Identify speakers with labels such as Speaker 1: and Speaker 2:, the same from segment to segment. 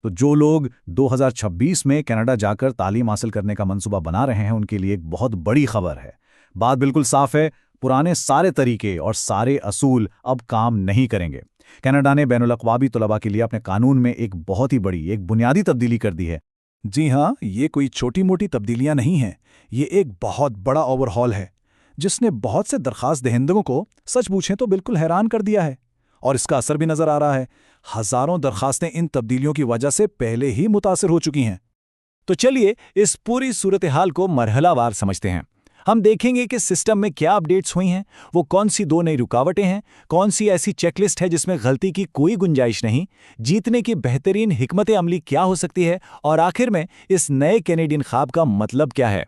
Speaker 1: तो जो लोग 2026 में कनाडा जाकर तालीम हासिल करने का मंसूबा बना रहे हैं उनके लिए एक बहुत बड़ी खबर है। बात बिल्कुल साफ है, पुराने सारे तरीके और सारे असूल अब काम नहीं करेंगे। कनाडा ने बैनुल-अक़वामी तलबा के लिए अपने कानून में एक बहुत ही बड़ी, एक बुनियादी तब्दीली कर दी है।
Speaker 2: जी हाँ, ये कोई छोटी मोटी तब्दीलियां नहीं हैं, ये एक बहुत बड़ा ओवरहॉल है जिसने बहुत से दरख्वास्त दहिंदों को सच पूछें तो बिल्कुल हैरान कर दिया है। और इसका असर भी नजर आ रहा है। हजारों दरखास्तें इन तब्दीलियों की वजह से पहले ही मुतासिर हो चुकी हैं।
Speaker 3: तो चलिए इस पूरी सूरत हाल को मरहलावार समझते हैं। हम देखेंगे कि सिस्टम में क्या अपडेट्स हुई हैं, वो कौन सी दो नई रुकावटें हैं, कौन सी ऐसी चेकलिस्ट है जिसमें गलती की कोई गुंजाइश नहीं, जीतने की बेहतरीन हिकमत अमली क्या हो सकती है, और आखिर में इस नए कैनेडियन ख्वाब का मतलब क्या है।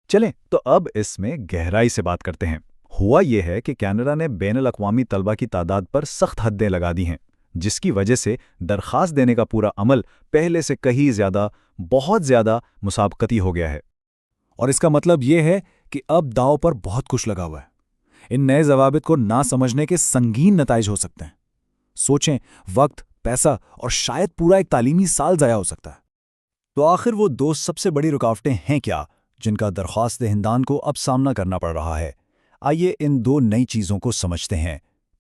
Speaker 1: चलें तो अब इसमें गहराई से बात करते हैं। हुआ यह है कि कनाडा ने बैनुल-अक़वामी तलबा की तादाद पर सख्त हदें लगा दी हैं, जिसकी वजह से दरख्वास्त देने का पूरा अमल पहले से कहीं ज़्यादा, बहुत ज़्यादा मुसाबकती हो गया है।
Speaker 2: और इसका मतलब ये है कि अब दांव पर बहुत कुछ लगा हुआ है। इन नए ज़वाबित को ना समझने के संगीन नताइज हो सकते हैं। सोचें, वक्त, पैसा और शायद पूरा एक तालीमी साल ज़ाया हो सकता है।
Speaker 1: तो आखिर वो दो सबसे बड़ी रुकावटें हैं क्या, जिनका दरख्वास्त दहिंदान को अब सामना करना पड़ रहा है? आइए इन दो नई चीज़ों को समझते हैं,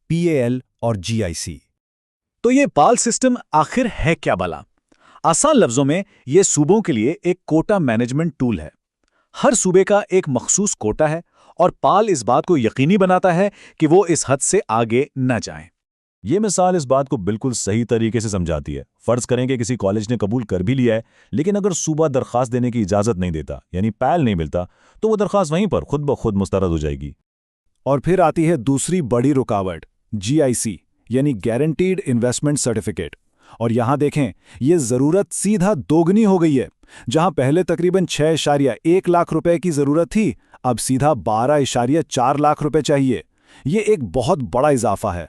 Speaker 1: PAL और GIC।
Speaker 3: तो ये पाल सिस्टम आखिर है क्या भला? आसान लफ्जों में ये सूबों के लिए एक कोटा मैनेजमेंट टूल है। हर सूबे का एक मखसूस कोटा है और पाल इस बात को यकीनी बनाता है कि वो इस हद से आगे न जाएं।
Speaker 4: ये मिसाल इस बात को बिल्कुल सही तरीके से समझाती है। फर्ज करें कि किसी कॉलेज ने कबूल कर भी लिया है, लेकिन अगर सूबा दरख्वास्त देने की इजाज़त नहीं देता, यानी पैल नहीं मिलता, तो वो दरख्वास्त वहीं पर खुद ब खुद मुस्तरद हो जाएगी।
Speaker 2: और फिर आती है दूसरी बड़ी रुकावट, GIC, यानी गारंटीड इन्वेस्टमेंट सर्टिफिकेट। और यहां देखें, ये ज़रूरत सीधा दोगुनी हो गई है। जहां पहले तकरीबन 6.1 लाख रुपए की ज़रूरत थी, अब सीधा 12.4 लाख रुपए चाहिए। ये एक बहुत बड़ा इजाफा है।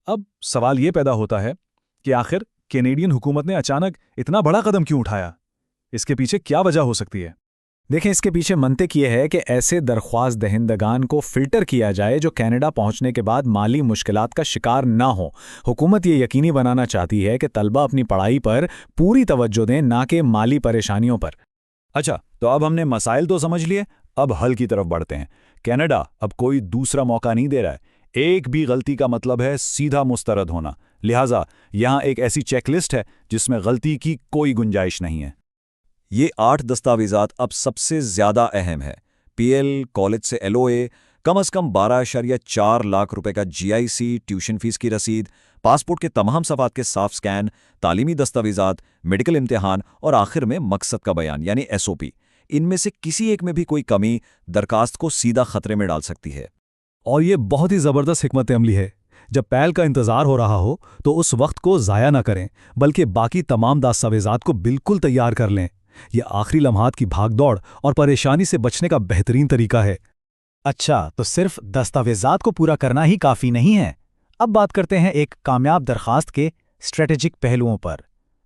Speaker 4: अब सवाल ये पैदा होता है कि आखिर कैनेडियन हुकूमत ने अचानक इतना बड़ा कदम क्यों उठाया? इसके पीछे क्या वजह हो सकती है?
Speaker 3: देखें, इसके पीछे मंतिक ये है कि ऐसे दरख्वास्त दहिंदगान को फिल्टर किया जाए जो कनाडा पहुंचने के बाद माली मुश्किलात का शिकार ना हो। हुकूमत ये यकीनी बनाना चाहती है कि तलबा अपनी पढ़ाई पर पूरी तवज्जो दें, ना कि माली परेशानियों पर।
Speaker 1: अच्छा, तो अब हमने मसाइल तो समझ लिए, अब हल की तरफ बढ़ते हैं। कनाडा अब कोई दूसरा मौका नहीं दे रहा है। एक भी गलती का मतलब है सीधा मुस्तरद होना। लिहाजा यहाँ एक ऐसी चेकलिस्ट है जिसमें गलती की कोई गुंजाइश नहीं है। ये 8 दस्तावेज़ात अब सबसे ज़्यादा अहम है। PL, कॉलेज से LOA, कम से कम 12.4 लाख रुपए का GIC, ट्यूशन फीस की रसीद, पासपोर्ट के तमाम सफ़ात के साफ स्कैन, तालीमी दस्तावेज़ात, मेडिकल इम्तिहान और आखिर में मकसद का बयान यानी SOP। इनमें से किसी एक में भी कोई कमी दरखास्त को सीधा खतरे में डाल सकती है।
Speaker 4: और ये बहुत ही ज़बरदस्त हिकमत अमली है। जब पैल का इंतज़ार हो रहा हो तो उस वक्त को ज़ाया ना करें, बल्कि बाकी तमाम दस्तावेज़ात को बिल्कुल तैयार कर लें। यह आखिरी लम्हात की भागदौड़ और परेशानी से बचने का बेहतरीन तरीका है।
Speaker 3: अच्छा, तो सिर्फ दस्तावेज़ात को पूरा करना ही काफ़ी नहीं है। अब बात करते हैं एक कामयाब दरखास्त के स्ट्रेटेजिक पहलुओं पर।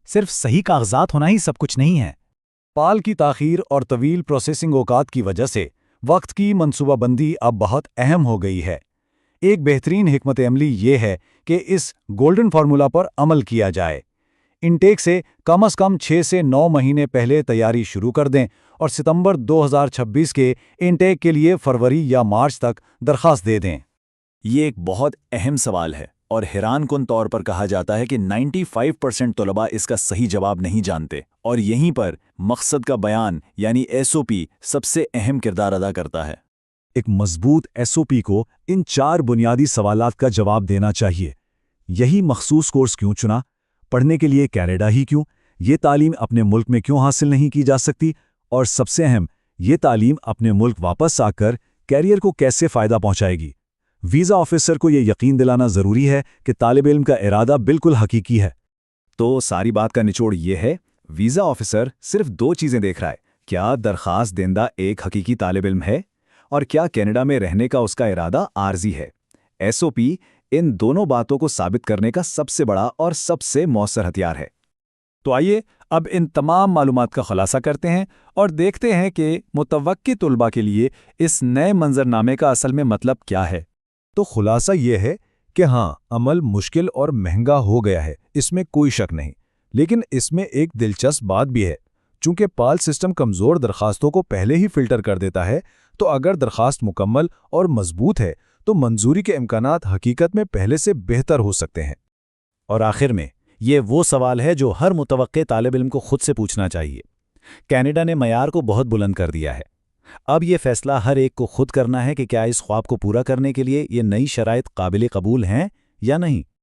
Speaker 3: सिर्फ सही कागजात होना ही सब कुछ नहीं है।
Speaker 1: पाल की ताख़ीर और तवील प्रोसेसिंग औकात की वजह से वक्त की मनसूबाबंदी अब बहुत अहम हो गई है। एक बेहतरीन हिकमत अमली ये है कि इस गोल्डन फार्मूला पर अमल किया जाए। इनटेक से कम 6 से 9 महीने पहले तैयारी शुरू कर दें और सितंबर 2026 के इनटेक के लिए फरवरी या मार्च तक दरख्वास्त दे दें। ये एक बहुत अहम सवाल है और हैरानकुन तौर पर कहा जाता है कि 95% तलबा इसका सही जवाब नहीं जानते, और यहीं पर मकसद का बयान यानी SOP सबसे अहम किरदार अदा करता है।
Speaker 4: एक मजबूत SOP को इन 4 बुनियादी सवालात का जवाब देना चाहिए। यही मखसूस कोर्स क्यों चुना? पढ़ने के लिए कनाडा ही क्यों? ये तालीम अपने मुल्क में क्यों हासिल नहीं की जा सकती? और सबसे अहम, ये तालीम अपने मुल्क वापस आकर कैरियर को कैसे फ़ायदा पहुंचाएगी? वीज़ा ऑफिसर को यह यकीन दिलाना ज़रूरी है कि तालिब इल्म का इरादा बिल्कुल हकीकी है।
Speaker 1: तो सारी बात का निचोड़ ये है, वीज़ा ऑफिसर सिर्फ 2 चीज़ें देख रहा है। क्या दरख्वास्त देंदा एक हकीकी तालिब इल्म है, और क्या कनाडा में रहने का उसका इरादा आर्जी है। SOP इन दोनों बातों को साबित करने का सबसे बड़ा और सबसे मौसर हथियार है। तो आइए अब इन तमाम मालूमात का खुलासा करते हैं और देखते हैं कि मुतवक्की तुलबा के लिए इस नए मंजरनामे का असल में मतलब क्या है।
Speaker 4: तो खुलासा ये है कि हाँ, अमल मुश्किल और महंगा हो गया है, इसमें कोई शक नहीं।
Speaker 2: لیکن اس میں ایک دلچسپ بات بھی ہے، چونکہ پال سسٹم کمزور درخواستوں کو پہلے ہی فلٹر کر دیتا ہے، تو اگر درخواست مکمل اور مضبوط ہے تو منظوری کے امکانات حقیقت میں پہلے سے بہتر ہو سکتے ہیں۔
Speaker 3: اور آخر میں یہ وہ سوال ہے جو ہر متوقع طالب علم کو خود سے پوچھنا چاہیے۔ کینیڈا نے معیار کو بہت بلند کر دیا ہے، اب یہ فیصلہ ہر ایک کو خود کرنا ہے کہ کیا اس خواب کو پورا کرنے کے لیے یہ نئی شرائط قابل قبول ہیں یا نہیں۔